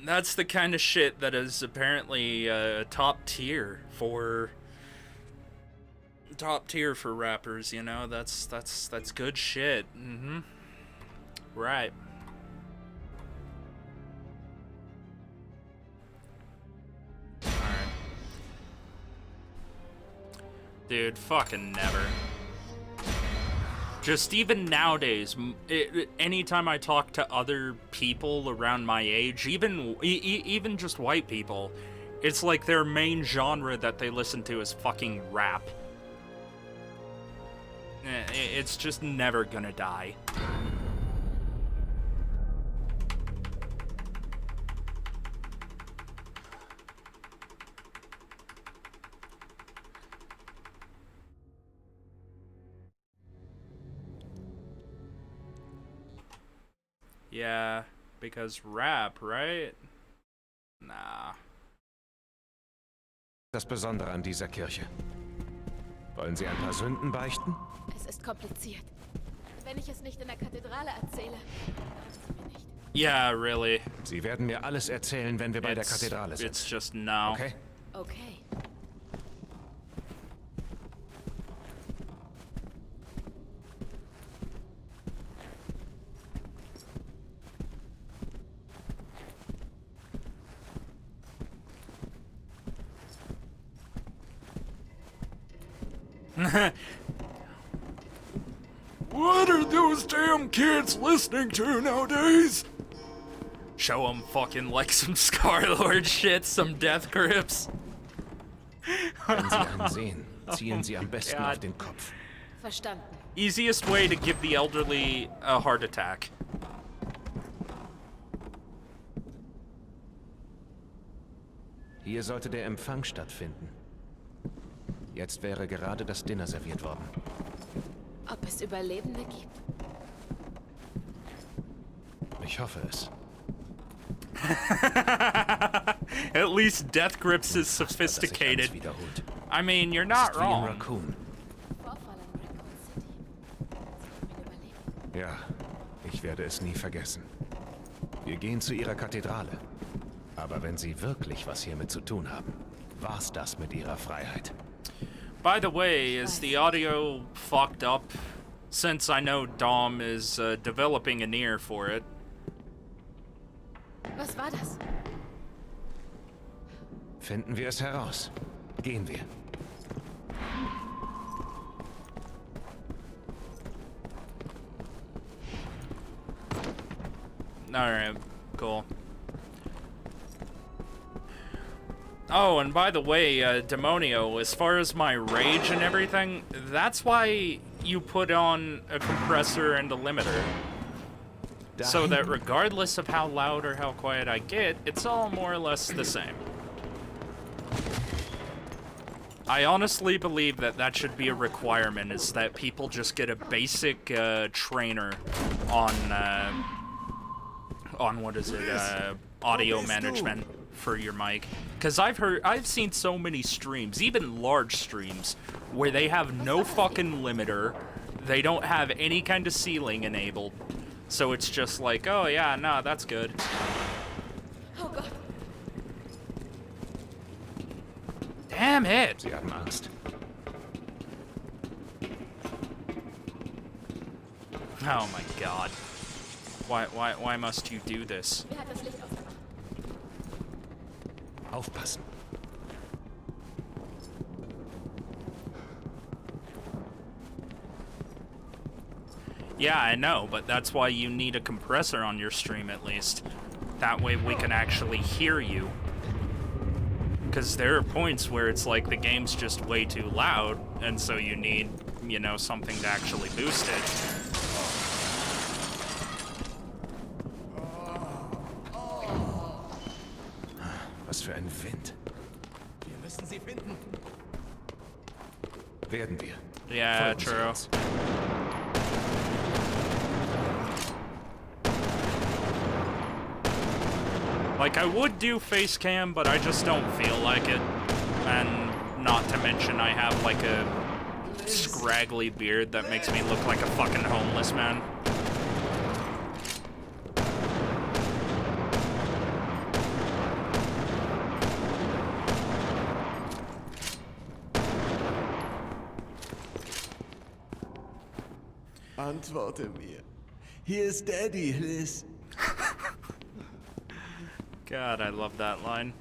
That's the kind of shit that is apparently top tier for rappers, you know? That's good shit. Mm-hmm. Right. Alright. Dude, fucking never. Just even nowadays, anytime I talk to other people around my age, even just white people, it's like their main genre that they listen to is fucking rap. It's just never gonna die. Yeah, because rap, right? Nah. Das Besondere an dieser Kirche. Wollen Sie ein paar Sünden beichten? Es ist kompliziert. Wenn ich es nicht in der Kathedrale erzähle, glauben Sie mir nicht. Yeah, really. Sie werden mir alles erzählen, wenn wir bei der Kathedrale sind. It's just no. Okay? Okay. What are those damn kids listening to nowadays? Show them fucking like some Star-Lord shit, some Death Grips. Wenn Sie einen sehen, ziehen Sie am besten auf den Kopf. Verstanden. Easiest way to give the elderly a heart attack. Hier sollte der Empfang stattfinden. Jetzt wäre gerade das Dinner serviert worden. Ob es Überlebende gibt? Ich hoffe es. At least Death Grips is sophisticated. I mean, you're not wrong. Raccoon. Ja, ich werde es nie vergessen. Wir gehen zu Ihrer Kathedrale. Aber wenn Sie wirklich was hiermit zu tun haben, war's das mit Ihrer Freiheit. By the way, is the audio fucked up? Since I know Dom is developing an ear for it. Was war das? Finden wir es heraus. Gehen wir. Alright, cool. Oh, and by the way, Demonio, as far as my rage and everything, that's why you put on a compressor and a limiter. So that regardless of how loud or how quiet I get, it's all more or less the same. I honestly believe that that should be a requirement, is that people just get a basic trainer on what is it, audio management for your mic. Because I've seen so many streams, even large streams, where they have no fucking limiter, they don't have any kind of ceiling enabled, so it's just like, oh yeah, no, that's good. Oh Gott. Damn it! Sie haben Angst. Oh my god. Why must you do this? Wer hat das Licht ausgemacht? Aufpassen. Yeah, I know, but that's why you need a compressor on your stream at least. That way we can actually hear you. Because there are points where it's like the game's just way too loud, and so you need, you know, something to actually boost it. Was für ein Wind. Wir müssen sie finden. Werden wir. Yeah, Folgen Sie true. uns. Like, I would do face cam, but I just don't feel like it. And not to mention I have like a scraggly beard that makes me look like a fucking homeless man. Antworte mir. Hier ist Daddy, Liz. God, I love that line.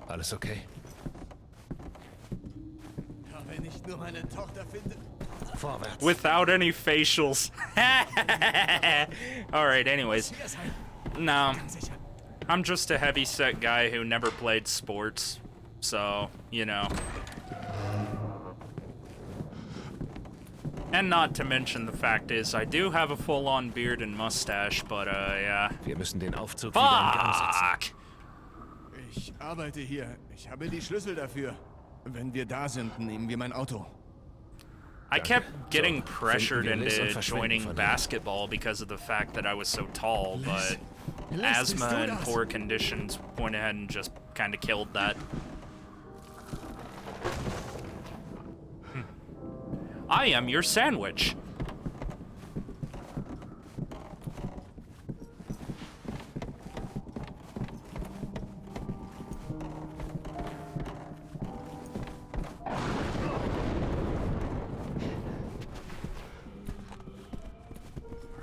Alles okay? Ja, wenn ich nur meine Tochter finde. Vorwärts. Without any facials. Alright, anyways. Hier sein. No, Ganz sicher. I'm just a heavy-set guy who never played sports. So, you know. And not to mention the fact is, I do have a full-on beard and mustache, but, yeah. Wir müssen den Aufzug wieder in Gang setzen. Fuck! Ich arbeite hier. Ich habe die Schlüssel dafür. Wenn wir da sind, nehmen wir mein Auto. I kept getting So, pressured finden wir Liz und into verschwinden joining von hier. basketball because of the fact that I was so tall, but Liz, asthma bist du and das? poor conditions went ahead and just kind of killed that. I am your sandwich.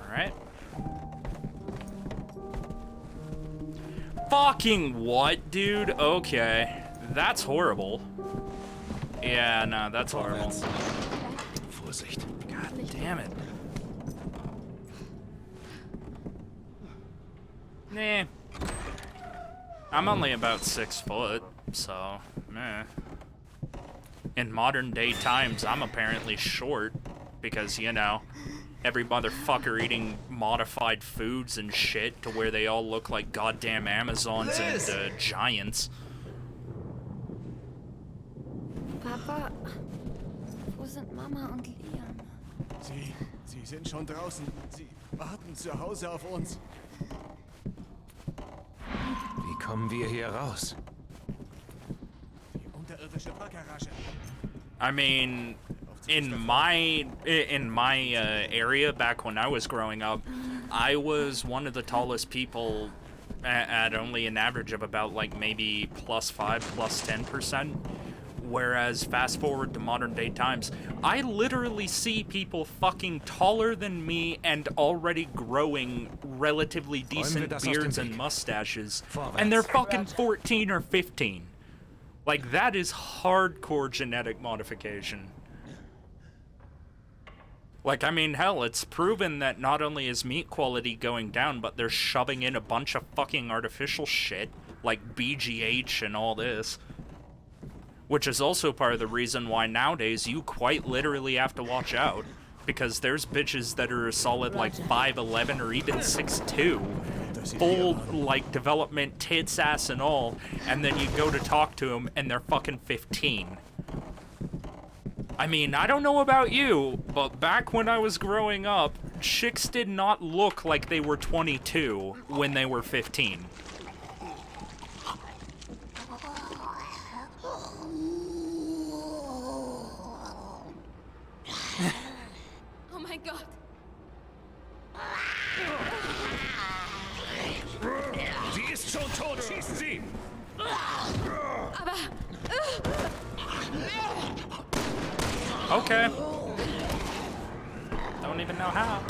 Alright. Fucking what, dude? Okay. That's horrible. Yeah, no, that's horrible. Vorsicht. God damn it. Nah. I'm only about 6 foot, so, meh. In modern day times, I'm apparently short because, you know, every motherfucker eating modified foods and shit to where they all look like goddamn Amazons Liz! and giants. Papa, wo sind Mama und Liam? Sie sind schon draußen. Sie warten zu Hause auf uns. Wie kommen wir hier raus? Die unterirdische Parkgarage. I mean, in my area back when I was growing up, I was one of the tallest people at only an average of about like maybe +5, +10%. Whereas fast forward to modern day times, I literally see people fucking taller than me and already growing relatively decent das aus dem beards and Weg. mustaches, Vorwärts. and they're fucking 14 or 15. Like, that is hardcore genetic modification. Like, I mean, hell, it's proven that not only is meat quality going down, but they're shoving in a bunch of fucking artificial shit, like BGH and all this. Which is also part of the reason why nowadays you quite literally have to watch out. Because there's bitches that are a solid like 5'11 or even 6'2. Full, like, development, tits, ass, and all. And then you go to talk to them and they're fucking 15. I mean, I don't know about you, but back when I was growing up, chicks did not look like they were 22 when they were 15. Oh mein Gott. Sie ist schon tot! Schießen Sie! Aber Okay. Don't even know how.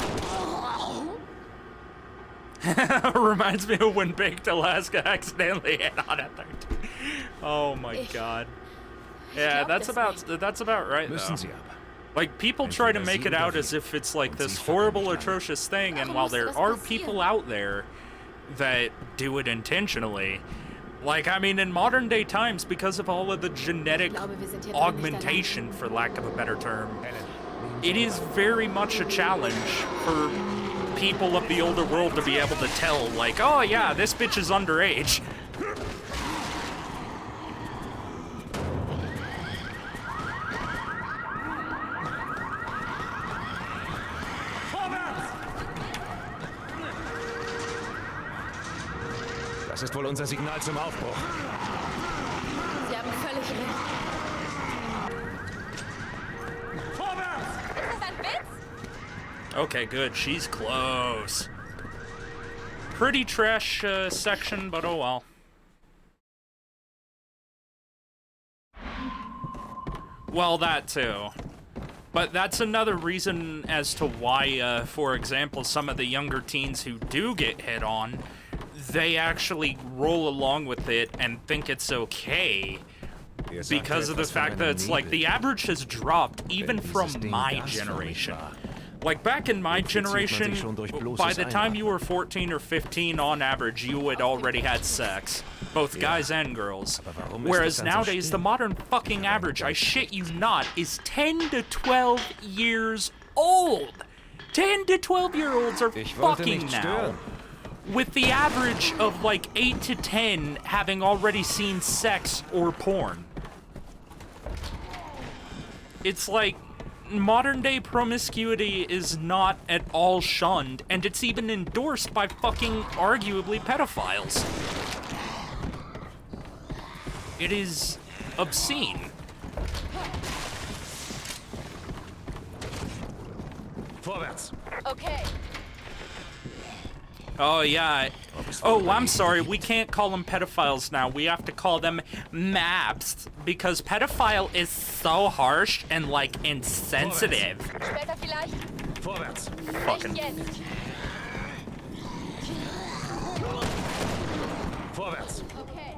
Reminds me of when Baked Alaska accidentally hit on a 13. Oh my god. Yeah, glaub that's das about right though. Müssen Sie aber. Like, people try to make it out as if it's like this horrible, atrocious thing, and while there are people out there that do it intentionally, like, I mean, in modern day times, because of all of the genetic augmentation, for lack of a better term, it is very much a challenge for people of the older world to be able to tell, like, oh yeah, this bitch is underage. Das ist wohl unser Signal zum Aufbruch. Sie haben völlig recht. Vorwärts! Ist das ein Witz? Okay, good. She's close. Pretty trash section, but oh well. Well, that too. But that's another reason as to why, for example, some of the younger teens who do get hit on, they actually roll along with it and think it's okay. Because of the fact that it's like the average has dropped even from my generation. Like back in my generation, by the time you were 14 or 15 on average, you had already had sex. Both guys and girls. Whereas nowadays, the modern fucking average, I shit you not, is 10 to 12 years old. 10 to 12-year-olds are fucking now. With the average of like 8 to 10 having already seen sex or porn. It's like, modern day promiscuity is not at all shunned, and it's even endorsed by fucking arguably pedophiles. It is obscene. Vorwärts. Okay. Oh yeah. Oh, I'm sorry. We can't call them pedophiles now. We have to call them MAPs because pedophile is so harsh and like insensitive. Später vielleicht? Vorwärts. Fucking. Nicht jetzt. Vorwärts. Okay.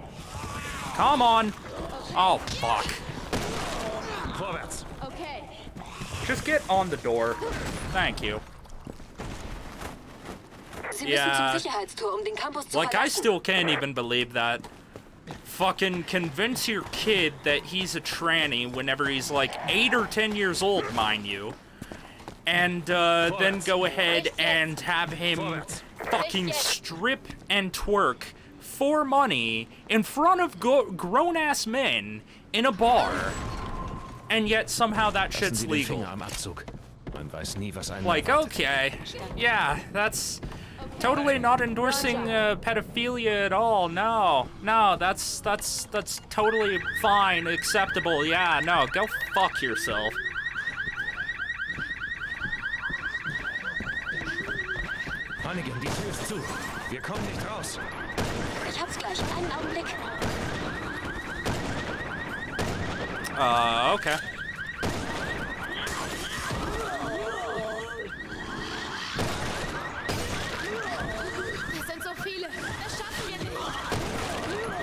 Come on. Oh fuck. Vorwärts. Okay. Just get on the door. Thank you. Sie müssen zum Sicherheitstor, um den Campus zu Like, I verlassen. still can't even believe that. Fucking convince your kid that he's a tranny whenever he's like 8 or 10 years old, mind you. And then go ahead and have him fucking strip and twerk for money in front of grown-ass men in a bar. And yet somehow that Lassen shit's Sie den legal. Finger am Abzug. Man weiß nie, was einen Like, erwartet. okay, yeah, that's totally not endorsing pedophilia at all. No, that's totally fine, acceptable. Yeah, no, go fuck yourself. Hannigan, die Tür ist zu. Wir kommen nicht raus. Ich hab's gleich. Einen Augenblick. Okay. Es sind so viele. Das schaffen wir nicht.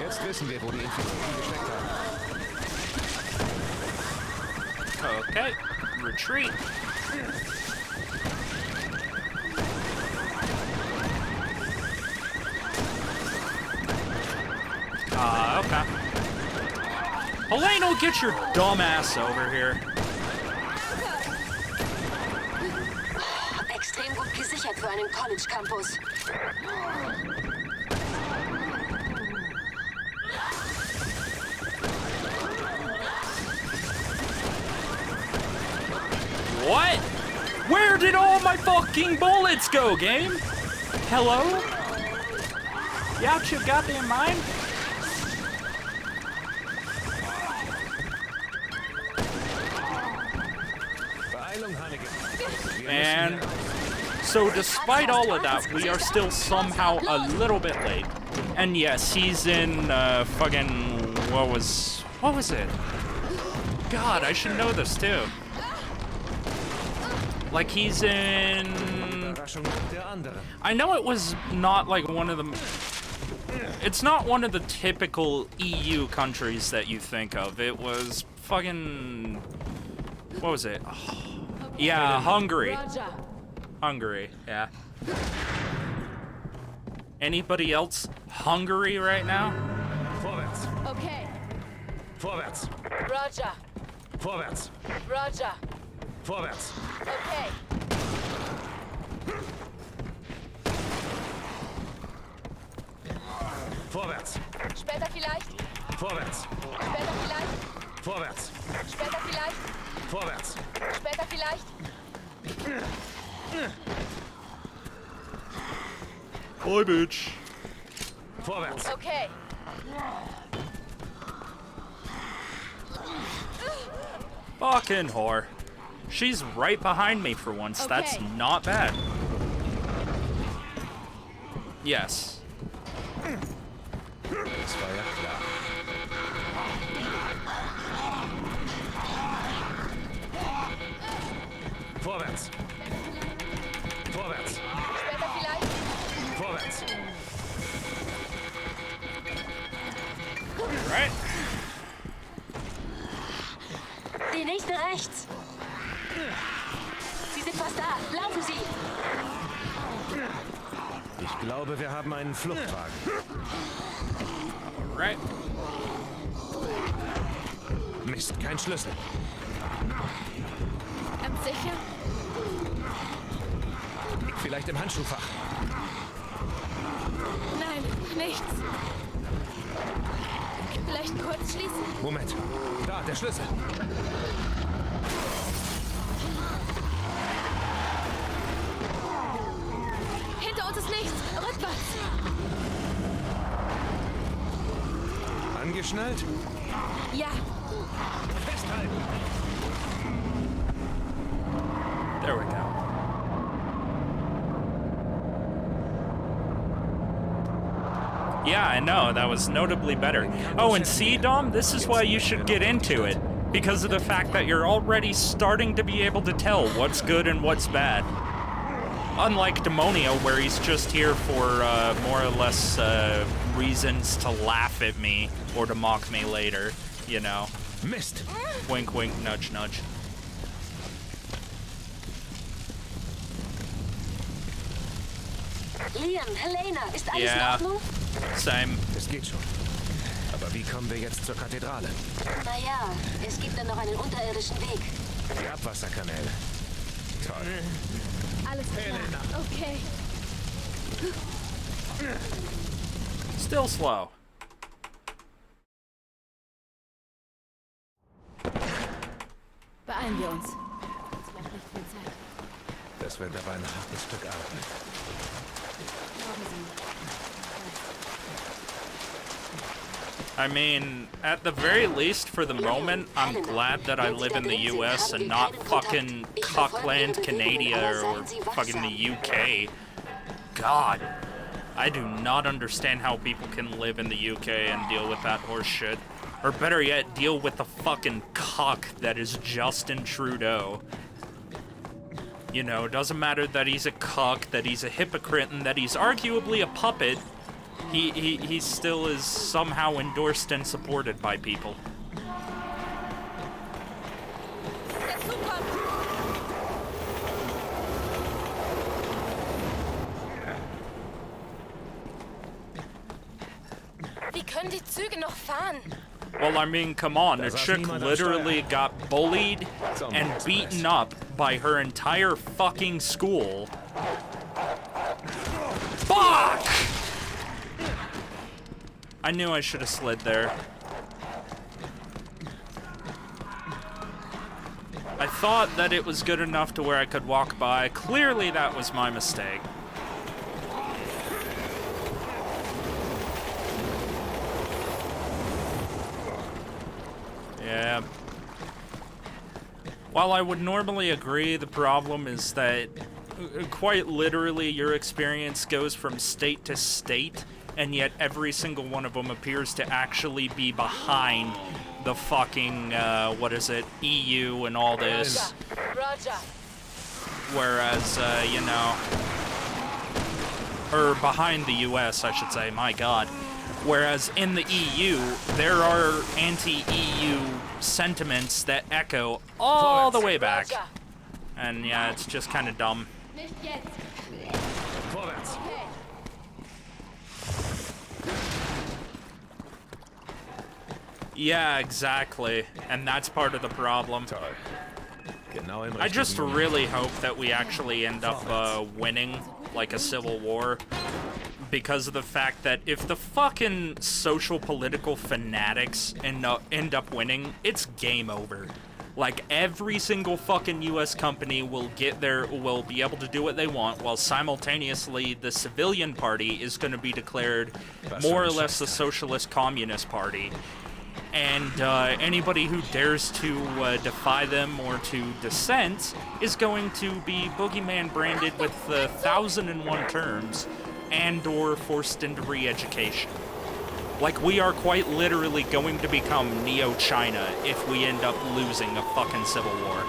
Jetzt wissen wir, wo die Infizierten gesteckt haben. Okay, retreat. Okay. Heleno, get your dumb ass over here. Extrem gut gesichert für einen College-Campus. What? Where did all my fucking bullets go, game? Hello? You out your goddamn mind? Beeilung, Hannigan. Wir And so despite all of that, we are still somehow a little bit late. And yes, he's in fucking what was it? God, I should know this too. Like he's in Überraschung mit der anderen. I know it was not like one of the it's not one of the typical EU countries that you think of. It was fucking what was it? Yeah, Hungary. Roger. Hungary, yeah. Anybody else Hungary right now? Vorwärts. Okay. Vorwärts. Roger. Vorwärts. Roger. Vorwärts. Okay. Vorwärts. Später vielleicht? Vorwärts. Später vielleicht? Vorwärts. Später vielleicht? Vorwärts. Später vielleicht? Hi, bitch. Vorwärts! Okay. Fucking whore. She's right behind me for once. Okay. That's not bad. Yes. Das war ja klar. Vorwärts! Vorwärts! Später vielleicht. Vorwärts! Right? Die nächste rechts. Sie sind fast da. Laufen Sie. Ich glaube, wir haben einen Fluchtwagen. Right. Mist, kein Schlüssel. Ganz sicher? Vielleicht im Handschuhfach. Nein, nichts. Vielleicht kurz schließen? Moment. Da, der Schlüssel. Hinter uns ist nichts. Rückwärts. Angeschnallt? Ja. Festhalten! There we go. Yeah, I know. That was notably better. Oh, and see, Dom, this is why you should get into it. Because of the fact that you're already starting to be able to tell what's good and what's bad. Unlike Demonio, where he's just here for more or less reasons to laugh at me or to mock me later, you know. Mist! Wink, wink, nudge, nudge. Liam, Helena, ist alles in Ja. Ordnung? Same. Es geht schon. Aber wie kommen wir jetzt zur Kathedrale? Naja, es gibt dann noch einen unterirdischen Weg. Die Abwasserkanäle. Toll. Alles klar. Okay. Still slow. Beeilen wir uns. Es bleibt nicht viel Zeit. Das wird aber ein hartes Stück Arbeit. Glauben Sie. I mean, at the very least, for the moment, I'm glad that I live in the US and not fucking Cockland, Canada, or fucking the UK. God, I do not understand how people can live in the UK and deal with that horse shit. Or better yet, deal with the fucking cock that is Justin Trudeau. You know, it doesn't matter that he's a cuck, that he's a hypocrite, and that he's arguably a puppet. He still is somehow endorsed and supported by people. Der Zug kommt. Wie können die Züge noch fahren? Well, I mean, come on, a saß chick niemand am literally Steuer. got bullied and beaten up by her entire fucking school. Fuck! I knew I should have slid there. I thought that it was good enough to where I could walk by. Clearly, that was my mistake. Yeah. While I would normally agree, the problem is that quite literally your experience goes from state to state, and yet every single one of them appears to actually be behind the fucking, what is it, EU and all this. Roger. Whereas, you know, or behind the US, I should say, my god. Whereas in the EU, there are anti-EU sentiments that echo all the way back. Roger. And yeah, it's just kind of dumb. Nicht jetzt. Vorwärts! Okay. Yeah, exactly. And that's part of the problem. Toll. Genau im I just richtigen Moment. really hope that we actually end up winning, like a civil war. Because of the fact that if the fucking social political fanatics end up winning, it's game over. Like, every single fucking US company will be able to do what they want, while simultaneously the civilian party is going to be declared more or less a socialist communist party. And anybody who dares to defy them or to dissent is going to be boogeyman branded with 1,001 terms and or forced into re-education. Like, we are quite literally going to become Neo-China if we end up losing a fucking civil war.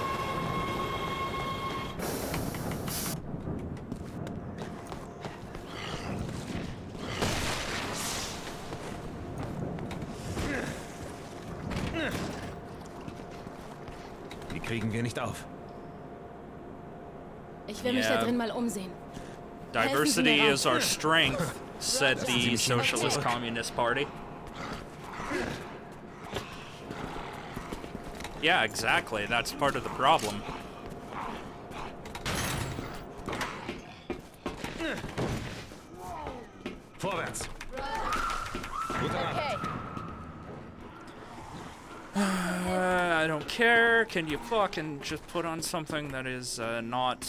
Die kriegen wir nicht auf. Ich will mich da drin mal umsehen. Diversity is our strength, said the Socialist Communist Party. Yeah, exactly. That's part of the problem. Vorwärts. Okay. I don't care. Can you fucking just put on something that is not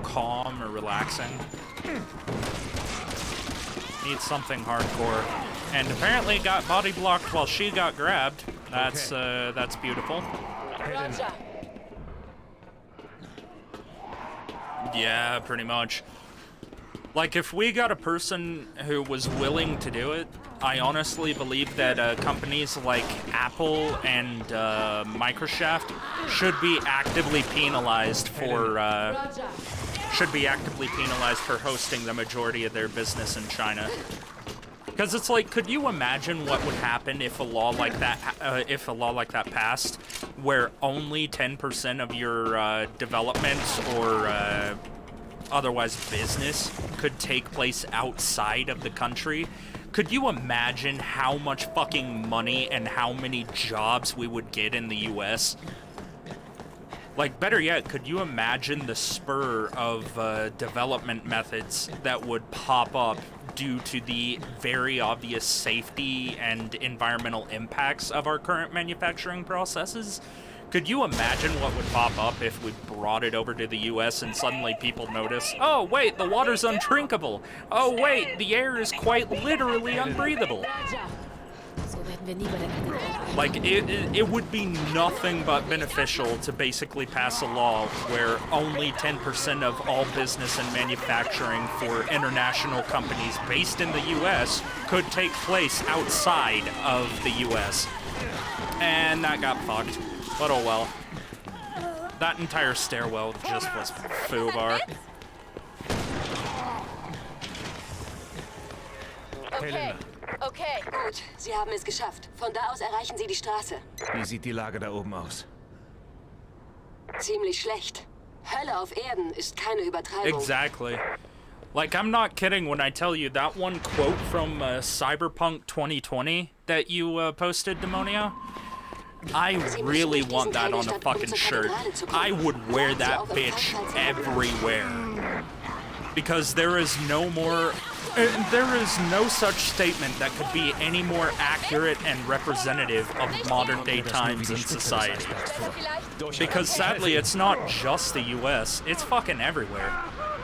calm or relaxing? Need something hardcore. And apparently got body blocked while she got grabbed. That's beautiful. Roger. Yeah, pretty much. Like, if we got a person who was willing to do it, I honestly believe that companies like Apple and Microsoft should be actively penalized for hosting the majority of their business in China. Because it's like, could you imagine what would happen if a law like that passed, where only 10% of your development or otherwise business could take place outside of the country? Could you imagine how much fucking money and how many jobs we would get in the US? Like, better yet, could you imagine the spur of development methods that would pop up due to the very obvious safety and environmental impacts of our current manufacturing processes? Could you imagine what would pop up if we brought it over to the US and suddenly people notice, oh wait, the water's undrinkable. Oh wait, the air is quite literally unbreathable. Like, it would be nothing but beneficial to basically pass a law where only 10% of all business and manufacturing for international companies based in the US could take place outside of the US. And that got fucked. But oh well. That entire stairwell just was foobar. Okay. Okay. Gut, Sie haben es geschafft. Von da aus erreichen Sie die Straße. Wie sieht die Lage da oben aus? Ziemlich schlecht. Hölle auf Erden ist keine Übertreibung. Exactly. Like, I'm not kidding when I tell you that one quote from Cyberpunk 2020 that you posted, Demonia. I really want that on a fucking shirt. I would wear that bitch everywhere. Because there is no such statement that could be any more accurate and representative of modern day times in society. Because sadly, it's not just the US, it's fucking everywhere.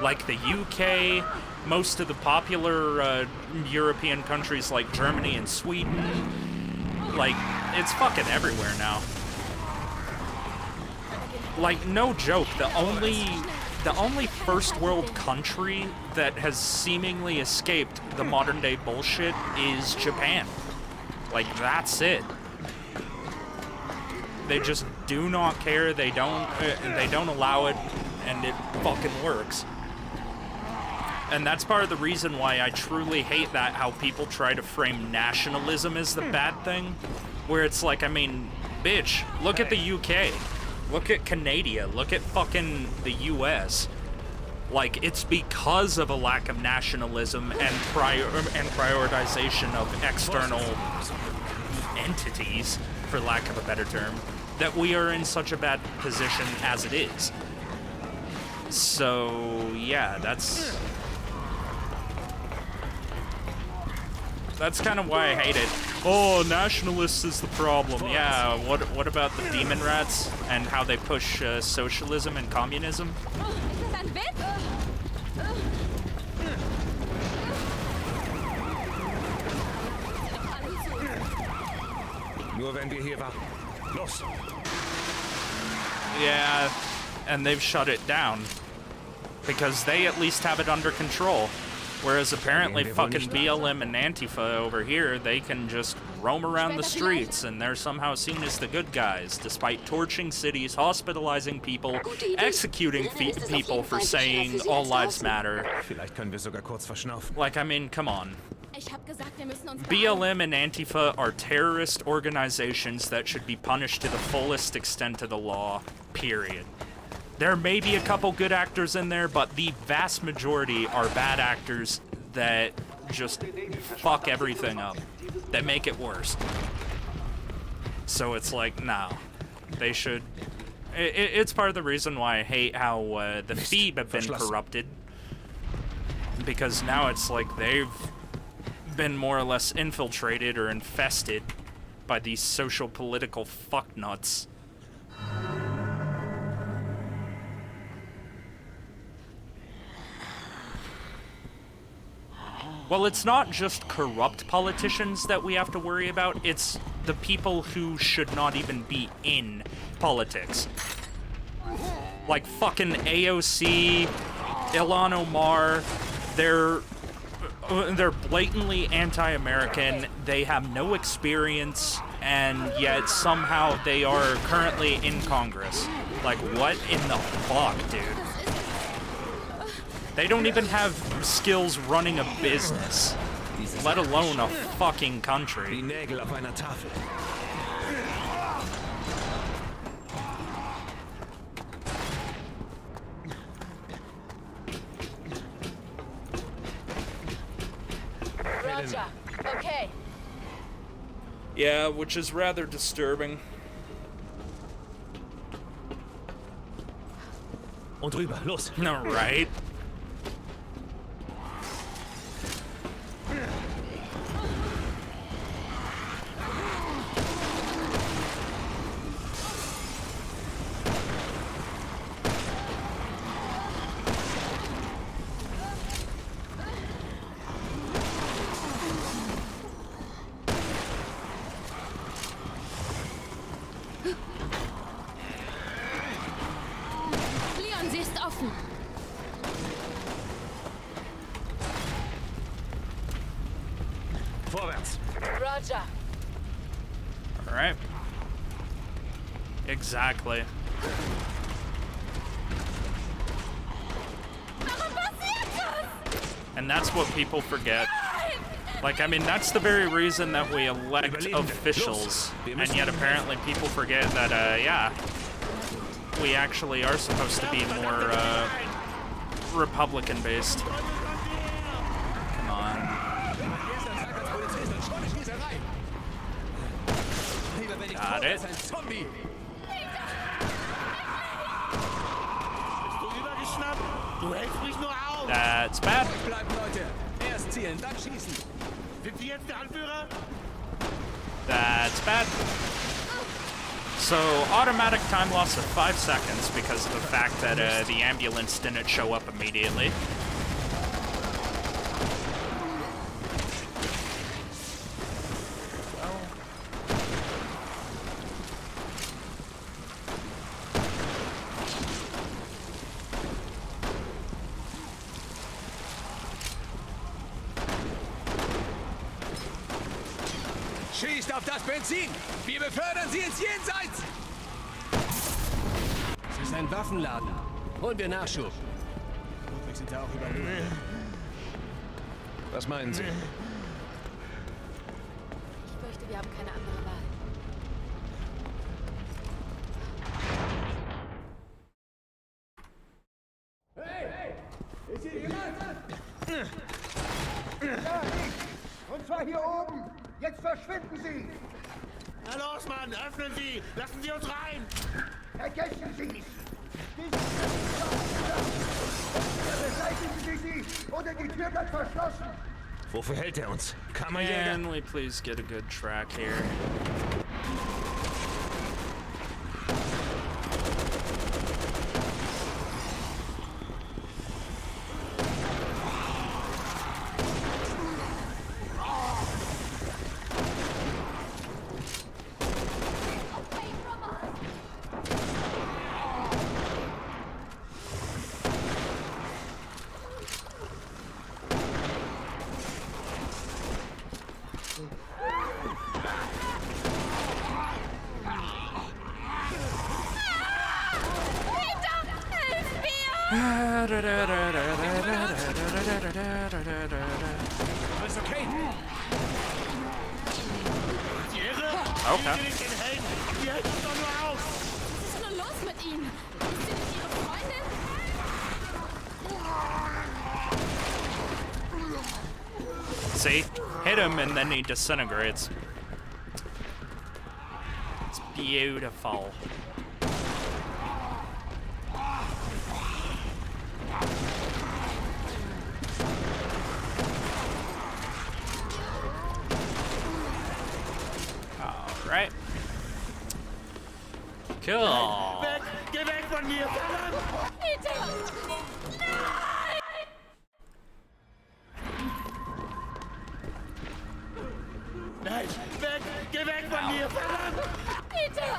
Like the UK, most of the popular European countries like Germany and Sweden. Like, it's fucking everywhere now. Like, no joke, the only first world country that has seemingly escaped the modern day bullshit is Japan. Like, that's it. They just do not care, they don't allow it, and it fucking works. And that's part of the reason why I truly hate that, how people try to frame nationalism as the bad thing. Where it's like, I mean, bitch, look at the UK. Look at Canada. Look at fucking the US. Like, it's because of a lack of nationalism and prioritization of external entities, for lack of a better term, that we are in such a bad position as it is. So, yeah, that's... That's kind of why I hate it. Oh, nationalists is the problem. Yeah, what about the demon rats and how they push socialism and communism? Oh, ist das ein Witz? Nur wenn wir hier warten. Los! Yeah, and they've shut it down. Because they at least have it under control. Whereas apparently fucking BLM and Antifa over here, they can just roam around the streets and they're somehow seen as the good guys, despite torching cities, hospitalizing people, executing people for saying all lives matter. Vielleicht können wir sogar kurz verschnaufen. Like, I mean, come on. Ich hab gesagt, wir müssen uns BLM and Antifa are terrorist organizations that should be punished to the fullest extent of the law, period. There may be a couple good actors in there, but the vast majority are bad actors that just fuck everything up, that make it worse. So it's like, no, they should... It's part of the reason why I hate how the Phoebe have been corrupted. Because now it's like they've been more or less infiltrated or infested by these social political fucknuts. Well, it's not just corrupt politicians that we have to worry about, it's the people who should not even be in politics. Like fucking AOC, Ilhan Omar, they're blatantly anti-American, they have no experience, and yet somehow they are currently in Congress. Like, what in the fuck, dude? They don't even have skills running a business, let alone a fucking country. Die Nägel auf einer Tafel. Roger. Okay. Yeah, which is rather disturbing. Und rüber, los! No, right? Leon, sie ist offen. Vorwärts! Roger. Alright. Exactly. Warum passiert das? And that's what people forget. Like, I mean, that's the very reason that we elect officials. And yet apparently people forget that, yeah, we actually are supposed to be more, Republican-based. Come on. Got it. Du hältst mich nur auf! That's bad. Bleiben, Leute. Erst zielen, dann schießen. Sind Sie jetzt der Anführer? That's bad. So, automatic time loss of 5 seconds because of the fact that the ambulance didn't show up immediately. Schießt auf das Benzin! Wir befördern sie ins Jenseits! Es ist ein Waffenladen. Holen wir Nachschub. Ludwig sind da auch überlegen. Was meinen Sie? Ich fürchte, wir haben keine andere Wahl. Ist hier jemand? Ja, ich. Und zwar hier oben. Jetzt verschwinden Sie. Na los, Mann, öffnen Sie! Lassen Sie uns rein! Vergessen Sie's. Beseitigen Sie sie oder die Tür bleibt verschlossen. Wofür hält er uns? Kammerjäger? Can we please get a good track here? Alles okay? Okay. Die hält uns doch nur auf! Was ist nur los mit Ihnen? Ist sie nicht Ihre Freundin? See? Hit him and then he disintegrates. It's beautiful. Alright. Cool. Weg! Geh weg von mir! Verdammt! Peter! Nein! Nein! Weg! Geh weg von mir! Verdammt! Peter!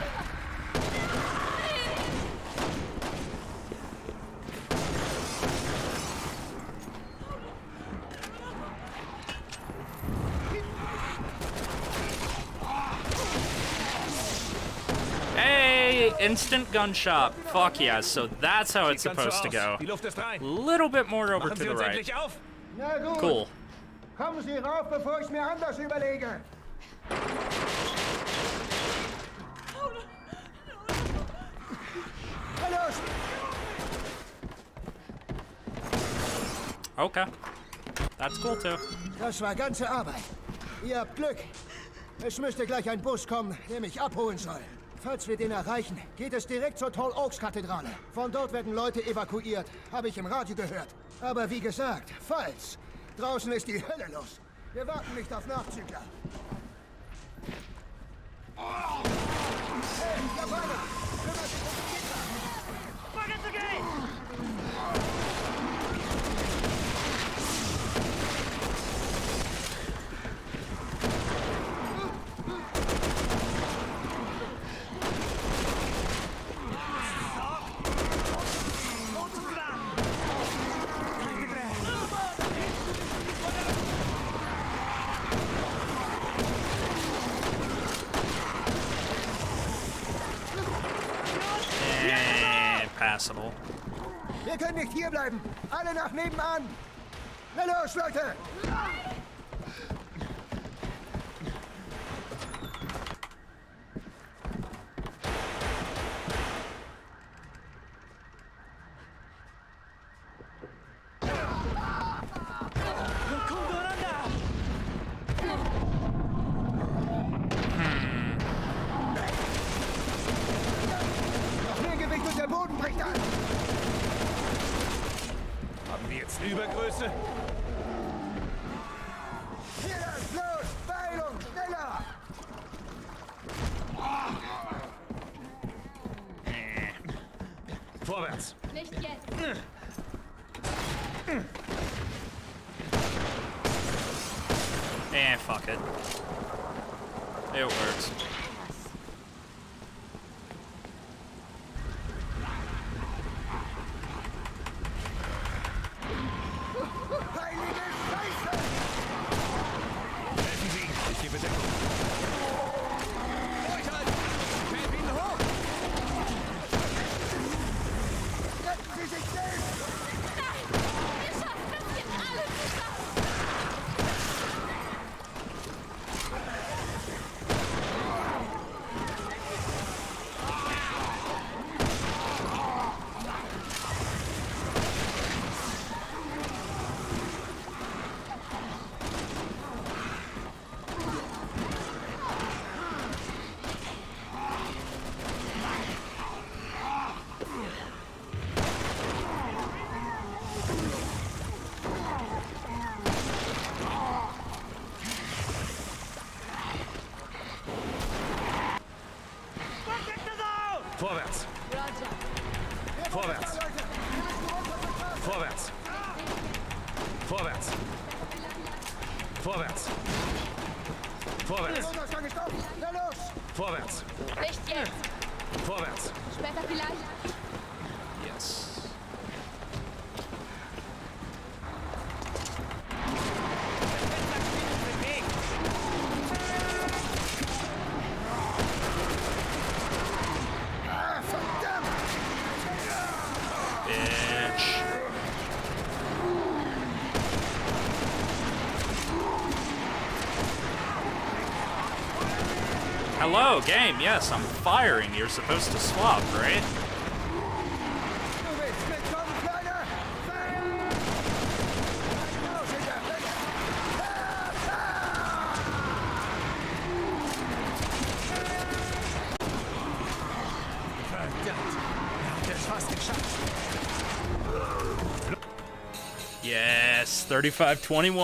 Hey, instant gunshot. Fuck yeah, so that's how it's Sieht ganz so supposed to go. aus. Die Luft ist rein. Little bit more over Machen to Sie the uns right. endlich auf! Na gut. Cool. Kommen Sie rauf, bevor ich mir anders überlege. Na los! Okay. That's cool too. Das war ganze Arbeit. Ihr habt Glück. Es müsste gleich ein Bus kommen, der mich abholen soll. Falls wir den erreichen, geht es direkt zur Tall Oaks Kathedrale. Von dort werden Leute evakuiert, habe ich im Radio gehört. Aber wie gesagt, falls. Draußen ist die Hölle los. Wir warten nicht auf Nachzügler. Hey, da vorne! Kümmert sich um die Kinder! Passable. Wir können nicht hierbleiben. Alle nach nebenan. Na los, Leute! Noch mehr Gewicht und der Boden bricht an. Haben wir jetzt Übergröße? Hier das, los! Beeilung, schneller! Vorwärts! Nicht jetzt! Fuck it. It works. Heilige Scheiße! Helfen Sie! Ich gebe Deckung. Durchhalten! Ich helfe Ihnen hoch! Retten Sie sich selbst! Nein! Wir schaffen das jetzt alle zusammen! Vorwärts! Roger. Vorwärts! Vorwärts! Vorwärts! Vorwärts! Vorwärts! Vorwärts! Nicht jetzt. Vorwärts! Später vielleicht. Yes. Bitch. Hello, game. Yes, I'm firing. You're supposed to swap, right? Yes, 35-21.